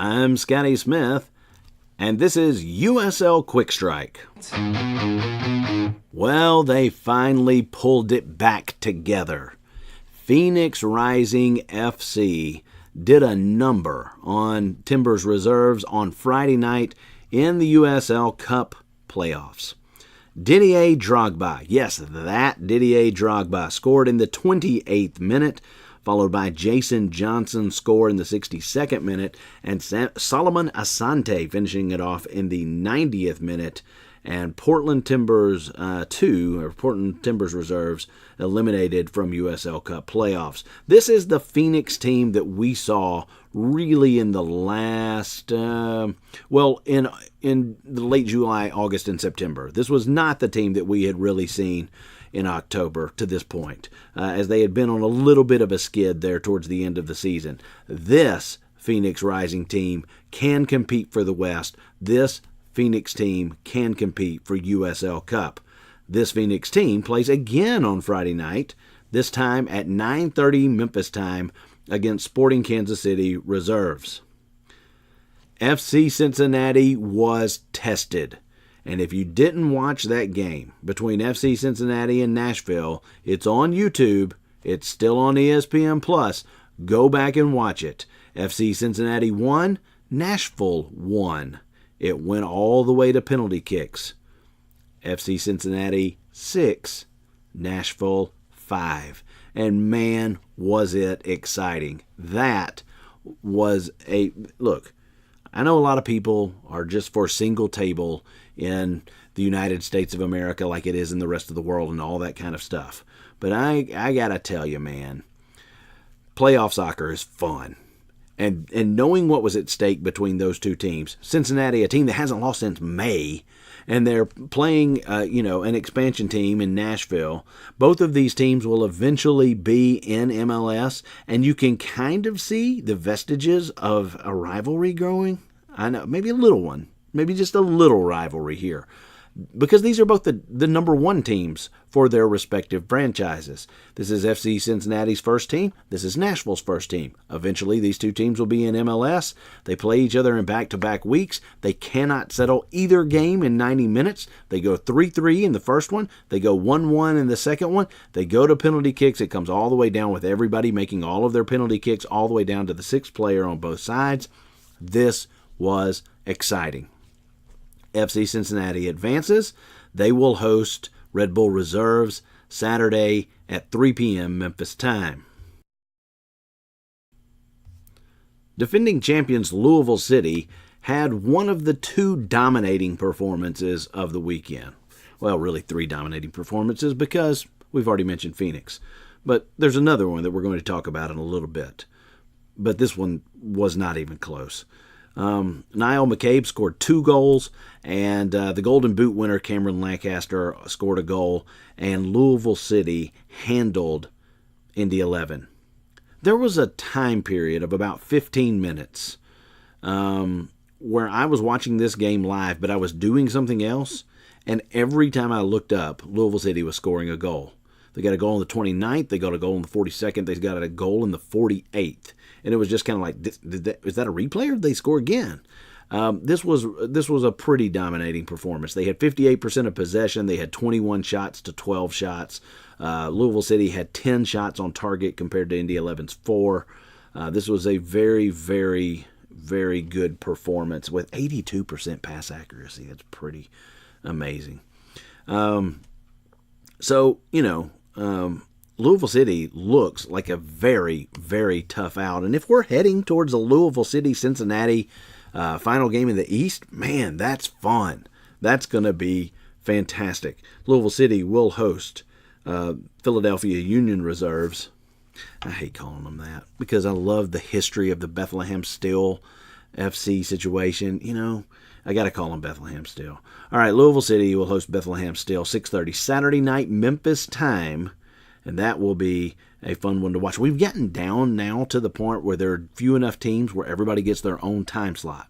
I'm Scotty Smith, and this is USL Quick Strike. Well, they finally pulled it back together. Phoenix Rising FC did a number on Timbers reserves on Friday night in the USL Cup playoffs. Didier Drogba, yes, that Didier Drogba, scored in the 28th minute, followed by Jason Johnson's score in the 62nd minute, and Solomon Asante finishing it off in the 90th minute. And Portland Timbers Portland Timbers reserves eliminated from USL Cup playoffs. This is the Phoenix team that we saw really in the last, in the late July, August, and September. This was not the team that we had really seen in October to this point, as they had been on a little bit of a skid there towards the end of the season. This Phoenix Rising team can compete for the West. This Phoenix team can compete for USL Cup. This Phoenix team plays again on Friday night, this time at 9:30 Memphis time against Sporting Kansas City reserves. FC Cincinnati was tested. And if you didn't watch that game between FC Cincinnati and Nashville, it's on YouTube. It's still on ESPN Plus. Go back and watch it. FC Cincinnati won. Nashville won. It went all the way to penalty kicks. FC Cincinnati 6, Nashville 5. And man, was it exciting. That was look, I know a lot of people are just for single table in the United States of America like it is in the rest of the world and all that kind of stuff. But I got to tell you, man, playoff soccer is fun. And knowing what was at stake between those two teams, Cincinnati, a team that hasn't lost since May, and they're playing, an expansion team in Nashville. Both of these teams will eventually be in MLS, and you can kind of see the vestiges of a rivalry growing. I know, maybe a little one, maybe just a little rivalry here, because these are both the number one teams for their respective franchises. This is FC Cincinnati's first team. This is Nashville's first team. Eventually, these two teams will be in MLS. They play each other in back-to-back weeks. They cannot settle either game in 90 minutes. They go 3-3 in the first one. They go 1-1 in the second one. They go to penalty kicks. It comes all the way down with everybody making all of their penalty kicks all the way down to the sixth player on both sides. This was exciting. FC Cincinnati advances. They will host Red Bull Reserves Saturday at 3 p.m. Memphis time. Defending champions Louisville City had one of the two dominating performances of the weekend. Well, really three dominating performances because we've already mentioned Phoenix. But there's another one that we're going to talk about in a little bit. But this one was not even close. Niall McCabe scored 2 goals, and the Golden Boot winner Cameron Lancaster scored a goal, and Louisville City handled Indy 11. There was a time period of about 15 minutes where I was watching this game live, but I was doing something else, and every time I looked up, Louisville City was scoring a goal. They got a goal in the 29th, they got a goal in the 42nd, they got a goal in the 48th. And it was just kind of like, is that a replay or did they score again? This was a pretty dominating performance. They had 58% of possession. They had 21 shots to 12 shots. Louisville City had 10 shots on target compared to Indy 11's 4. This was a very, very, very good performance with 82% pass accuracy. That's pretty amazing. Louisville City looks like a very, very tough out. And if we're heading towards a Louisville City-Cincinnati final game in the East, man, that's fun. That's going to be fantastic. Louisville City will host Philadelphia Union Reserves. I hate calling them that because I love the history of the Bethlehem Steel FC situation. I got to call them Bethlehem Steel. All right, Louisville City will host Bethlehem Steel 6:30 Saturday night Memphis time. And that will be a fun one to watch. We've gotten down now to the point where there are few enough teams where everybody gets their own time slot.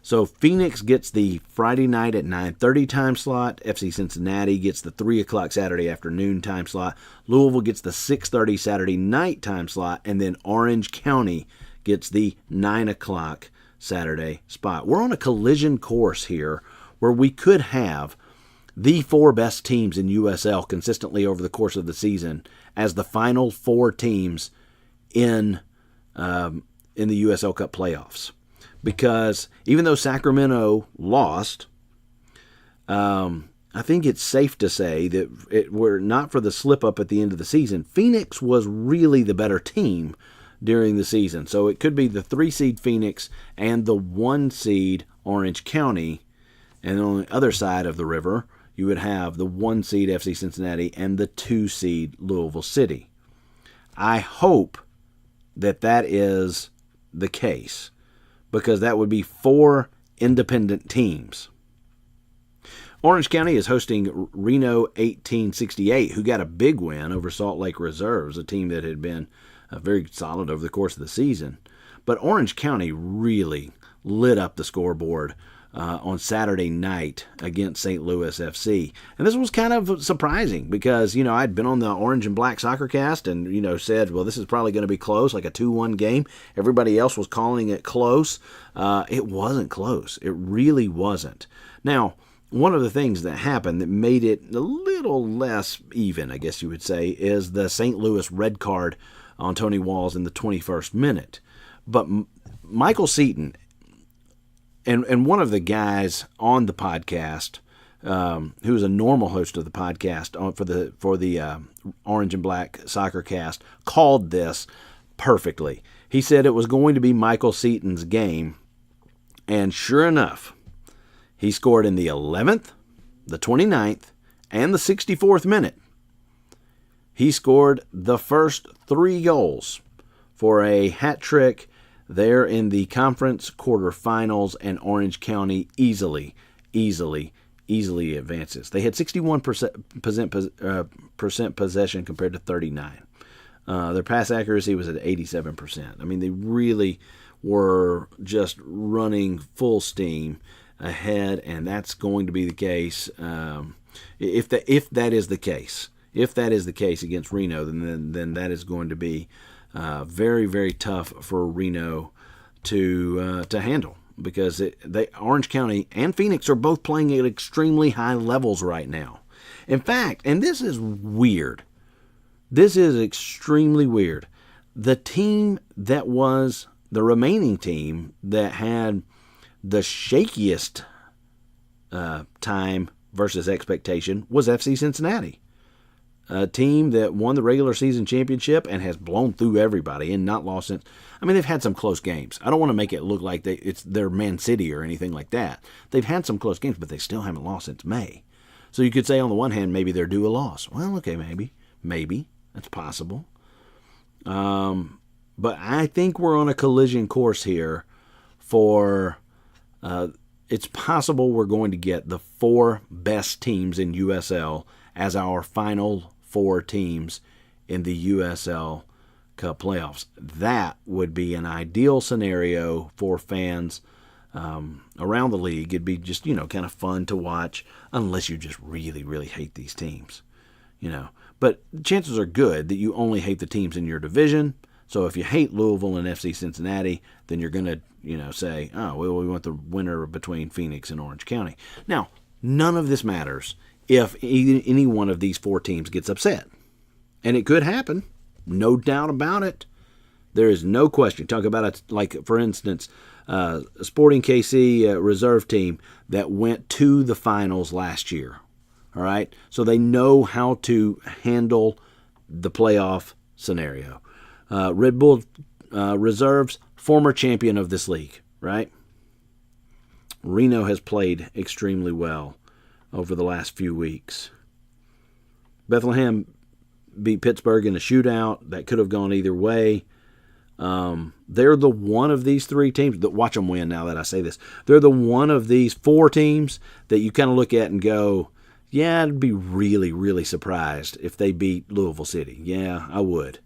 So Phoenix gets the Friday night at 9:30 time slot. FC Cincinnati gets the 3 o'clock Saturday afternoon time slot. Louisville gets the 6:30 Saturday night time slot. And then Orange County gets the 9 o'clock Saturday spot. We're on a collision course here where we could have the 4 best teams in USL consistently over the course of the season as the final 4 teams in the USL Cup playoffs. Because even though Sacramento lost, I think it's safe to say that were not for the slip-up at the end of the season, Phoenix was really the better team during the season. So it could be the 3-seed Phoenix and the 1-seed Orange County. And on the other side of the river, you would have the 1-seed FC Cincinnati and the 2-seed Louisville City. I hope that is the case, because that would be 4 independent teams. Orange County is hosting Reno 1868, who got a big win over Salt Lake Reserves, a team that had been very solid over the course of the season. But Orange County really lit up the scoreboard on Saturday night against St. Louis FC. And this was kind of surprising because, I'd been on the Orange and Black Soccer Cast and, said, well, this is probably going to be close, like a 2-1 game. Everybody else was calling it close. It wasn't close. It really wasn't. Now, one of the things that happened that made it a little less even, I guess you would say, is the St. Louis red card on Tony Walls in the 21st minute. But Michael Seaton and one of the guys on the podcast, who was a normal host of the podcast for the Orange and Black Soccer Cast, called this perfectly. He said it was going to be Michael Seaton's game, and sure enough, he scored in the 11th, the 29th, and the 64th minute. He scored the first 3 goals for a hat trick there in the conference quarterfinals, and Orange County easily advances. They had 61% possession compared to 39. Their pass accuracy was at 87%. I mean, they really were just running full steam ahead, and that's going to be the case. If that is the case against Reno, then that is going to be very, very tough for Reno to handle, because Orange County and Phoenix are both playing at extremely high levels right now. In fact, and this is weird. This is extremely weird. The team that was the remaining team that had the shakiest time versus expectation was FC Cincinnati, a team that won the regular season championship and has blown through everybody and not lost since. I mean, they've had some close games. I don't want to make it look like they're Man City or anything like that. They've had some close games, but they still haven't lost since May. So you could say on the one hand, maybe they're due a loss. Well, okay, maybe that's possible. But I think we're on a collision course here for. It's possible we're going to get the 4 best teams in USL as our final 4 teams in the USL Cup playoffs. That would be an ideal scenario for fans around the league. It'd be just, kind of fun to watch, unless you just really, really hate these teams, But chances are good that you only hate the teams in your division. So if you hate Louisville and FC Cincinnati, then you're going to, say, oh, well, we want the winner between Phoenix and Orange County. Now, none of this matters if any one of these 4 teams gets upset. And it could happen. No doubt about it. There is no question. Talk about it like, for instance, a Sporting KC reserve team that went to the finals last year. All right? So they know how to handle the playoff scenario. Red Bull Reserves, former champion of this league, right? Reno has played extremely well over the last few weeks. Bethlehem beat Pittsburgh in a shootout. That could have gone either way. They're the one of these 3 teams that watch them win. Now that I say this, they're the one of these 4 teams that you kind of look at and go, yeah, I'd be really, really surprised if they beat Louisville City. Yeah, I would.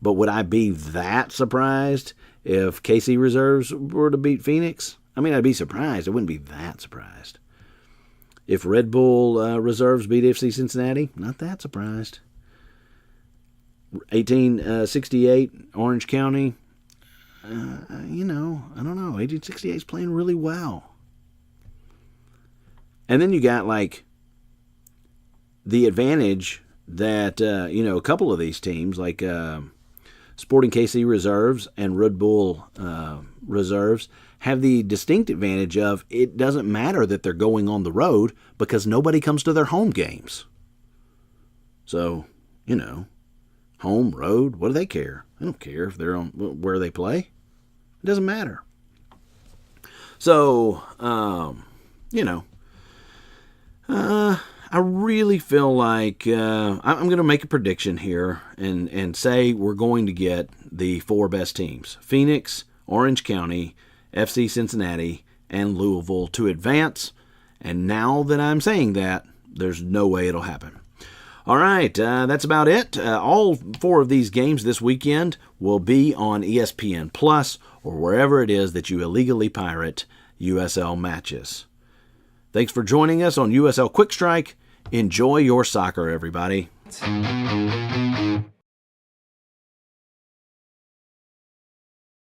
But would I be that surprised if KC Reserves were to beat Phoenix? I mean, I'd be surprised. I wouldn't be that surprised. If Red Bull Reserves beat FC Cincinnati, not that surprised. 1868, Orange County, I don't know. 1868 is playing really well. And then you got like the advantage that a couple of these teams like Sporting KC reserves and Red Bull reserves have the distinct advantage of it doesn't matter that they're going on the road because nobody comes to their home games. So, home, road, what do they care? They don't care if they're on where they play. It doesn't matter. So, I really feel like I'm going to make a prediction here and say we're going to get the 4 best teams: Phoenix, Orange County, FC Cincinnati, and Louisville to advance. And now that I'm saying that, there's no way it'll happen. All right, that's about it. All 4 of these games this weekend will be on ESPN Plus or wherever it is that you illegally pirate USL matches. Thanks for joining us on USL Quick Strike. Enjoy your soccer, everybody.